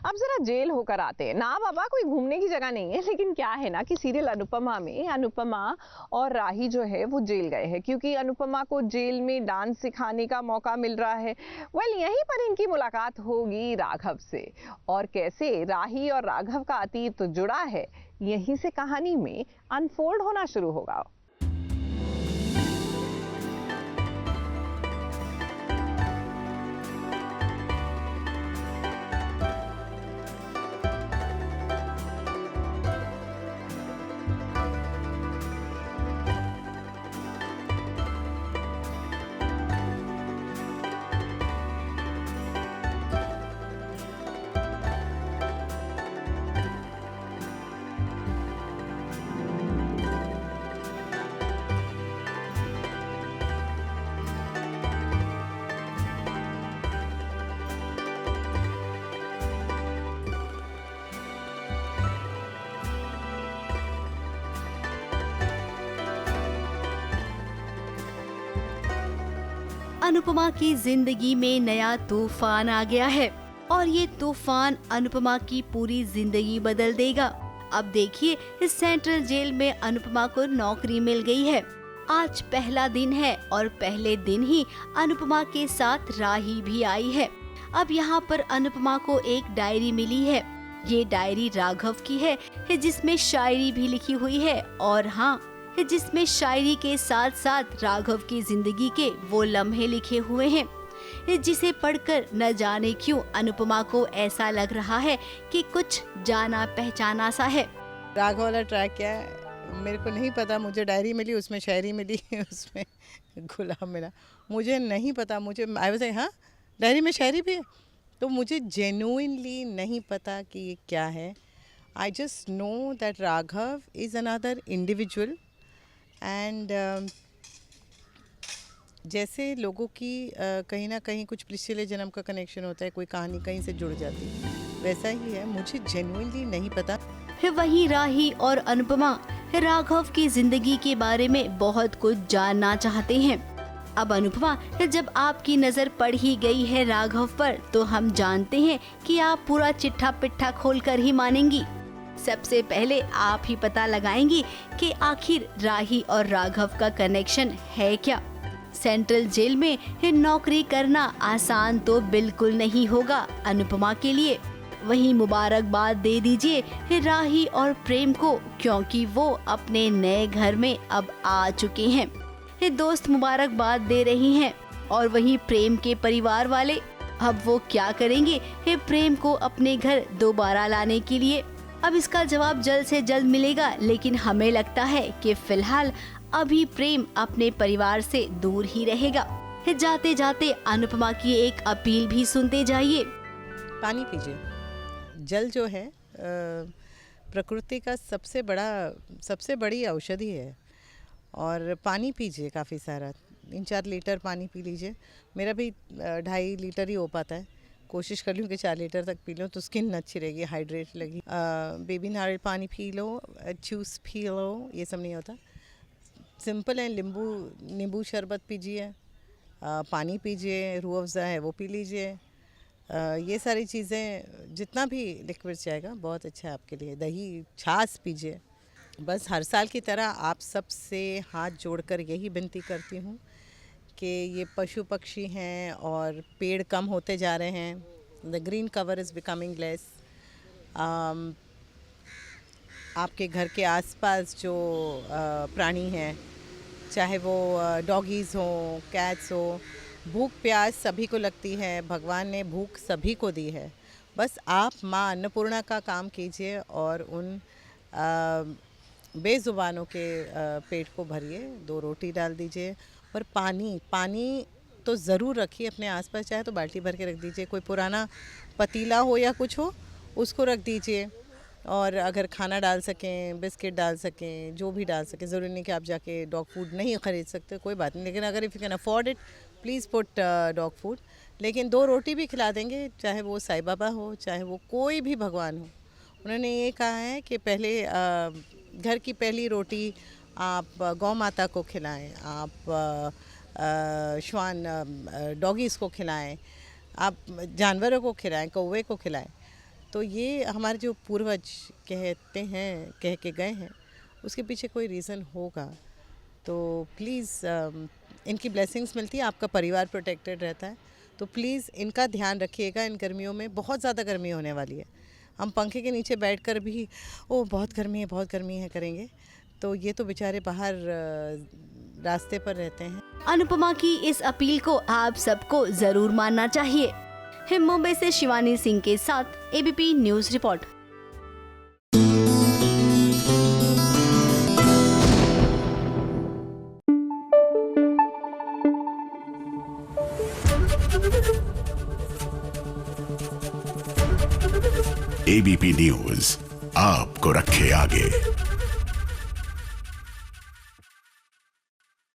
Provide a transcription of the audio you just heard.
अब ज़रा जेल होकर आते हैं ना बाबा, कोई घूमने की जगह नहीं है, लेकिन क्या है ना कि सीरियल अनुपमा में अनुपमा और राही जो है वो जेल गए हैं क्योंकि अनुपमा को जेल में डांस सिखाने का मौका मिल रहा है। यहीं पर इनकी मुलाकात होगी राघव से, और कैसे राही और राघव का अतीत जुड़ा है, यहीं से कहानी में अनफोल्ड होना शुरू होगा। अनुपमा की जिंदगी में नया तूफान आ गया है और ये तूफान अनुपमा की पूरी जिंदगी बदल देगा। अब देखिए, इस सेंट्रल जेल में अनुपमा को नौकरी मिल गई है। आज पहला दिन है और पहले दिन ही अनुपमा के साथ राही भी आई है। अब यहाँ पर अनुपमा को एक डायरी मिली है। ये डायरी राघव की है जिसमें शायरी भी लिखी हुई है, और हाँ, जिसमें शायरी के साथ साथ राघव की जिंदगी के वो लम्हे लिखे हुए हैं, जिसे पढ़कर न जाने क्यों अनुपमा को ऐसा लग रहा है कि कुछ जाना पहचाना सा है। राघव वाला ट्रैक क्या है मेरे को नहीं पता। मुझे डायरी मिली, उसमें शायरी मिली, उसमें गुलाब मिला, मुझे नहीं पता। मुझे आई वाज हाँ, डायरी में शायरी भी है, तो मुझे जेन्युइनली नहीं पता कि ये क्या है। I just know that Raghav is another individual and जैसे लोगों की कहीं ना कहीं कुछ पिछले जन्म का कनेक्शन होता है, कोई कहानी कहीं से जुड़ जाती है, वैसा ही है। मुझे जेन्युइनली नहीं पता। वहीं राही और अनुपमा राघव की जिंदगी के बारे में बहुत कुछ जानना चाहते हैं। अब अनुपमा, जब आपकी नजर पड़ ही गई है राघव पर, तो हम जानते हैं कि आप पूरा चिट्ठा पिट्ठा खोलकर ही मानेंगी। सबसे पहले आप ही पता लगाएंगी कि आखिर राही और राघव का कनेक्शन है क्या। सेंट्रल जेल में नौकरी करना आसान तो बिल्कुल नहीं होगा अनुपमा के लिए। वहीं मुबारकबाद दे दीजिए राही और प्रेम को, क्योंकि वो अपने नए घर में अब आ चुके हैं। दोस्त मुबारकबाद दे रही हैं, और वहीं प्रेम के परिवार वाले अब वो क्या करेंगे प्रेम को अपने घर दोबारा लाने के लिए। अब इसका जवाब जल्द से जल्द मिलेगा, लेकिन हमें लगता है कि फिलहाल अभी प्रेम अपने परिवार से दूर ही रहेगा। जाते जाते अनुपमा की एक अपील भी सुनते जाइए। पानी पीजिए। जल जो है प्रकृति का सबसे बड़ी औषधि है, और पानी पीजिए काफ़ी सारा, 3-4 लीटर पानी पी लीजिए। मेरा भी 2.5 लीटर ही हो पाता है। कोशिश कर लूँ कि 4 लीटर तक पी लो तो स्किन अच्छी रहेगी, हाइड्रेट लगी। बेबी नारियल पानी P low, juice P low, ये सब नहीं होता। सिंपल है, नींबू शरबत पीजिए, पानी पीजिए, रूह अफ़ज़ा है वो पी लीजिए। ये सारी चीज़ें, जितना भी लिक्विड जाएगा बहुत अच्छा है आपके लिए। दही, छाछ पीजिए। बस हर साल की तरह आप सब से हाथ जोड़कर यही विनती करती हूँ कि ये पशु पक्षी हैं और पेड़ कम होते जा रहे हैं। The green cover is becoming less. आपके घर के आसपास जो प्राणी हैं, चाहे वो डॉगीज़ हों, कैट्स हो, भूख प्यास सभी को लगती है। भगवान ने भूख सभी को दी है। बस आप माँ अन्नपूर्णा का काम कीजिए और उन बेज़ुबानों के पेट को भरिए। 2 रोटी डाल दीजिए, और पानी तो ज़रूर रखिए अपने आसपास। चाहे तो बाल्टी भर के रख दीजिए, कोई पुराना पतीला हो या कुछ हो उसको रख दीजिए। और अगर खाना डाल सकें, बिस्किट डाल सकें, जो भी डाल सकें। ज़रूरी नहीं कि आप जाके डॉग फूड नहीं ख़रीद सकते, कोई बात नहीं, लेकिन अगर if you can afford it please put dog food. लेकिन 2 रोटी भी खिला देंगे, चाहे वो साईं बाबा हो, चाहे वो कोई भी भगवान हो। उन्होंने ये कहा है कि पहले घर की पहली रोटी आप गौ माता को खिलाएं, आप श्वान डॉगीज़ को खिलाएं, आप जानवरों को खिलाएं, कौवे को खिलाएं। तो ये हमारे जो पूर्वज कहते हैं, कह के गए हैं, उसके पीछे कोई रीज़न होगा। तो प्लीज़ इनकी ब्लेसिंग्स मिलती है, आपका परिवार प्रोटेक्टेड रहता है, तो प्लीज़ इनका ध्यान रखिएगा। इन गर्मियों में बहुत ज़्यादा गर्मी होने वाली है, हम पंखे के नीचे बैठकर भी बहुत गर्मी है करेंगे, तो ये तो बेचारे बाहर रास्ते पर रहते हैं। अनुपमा की इस अपील को आप सबको जरूर मानना चाहिए। मुंबई से शिवानी सिंह के साथ ABP news report. ABP news आपको रखे आगे।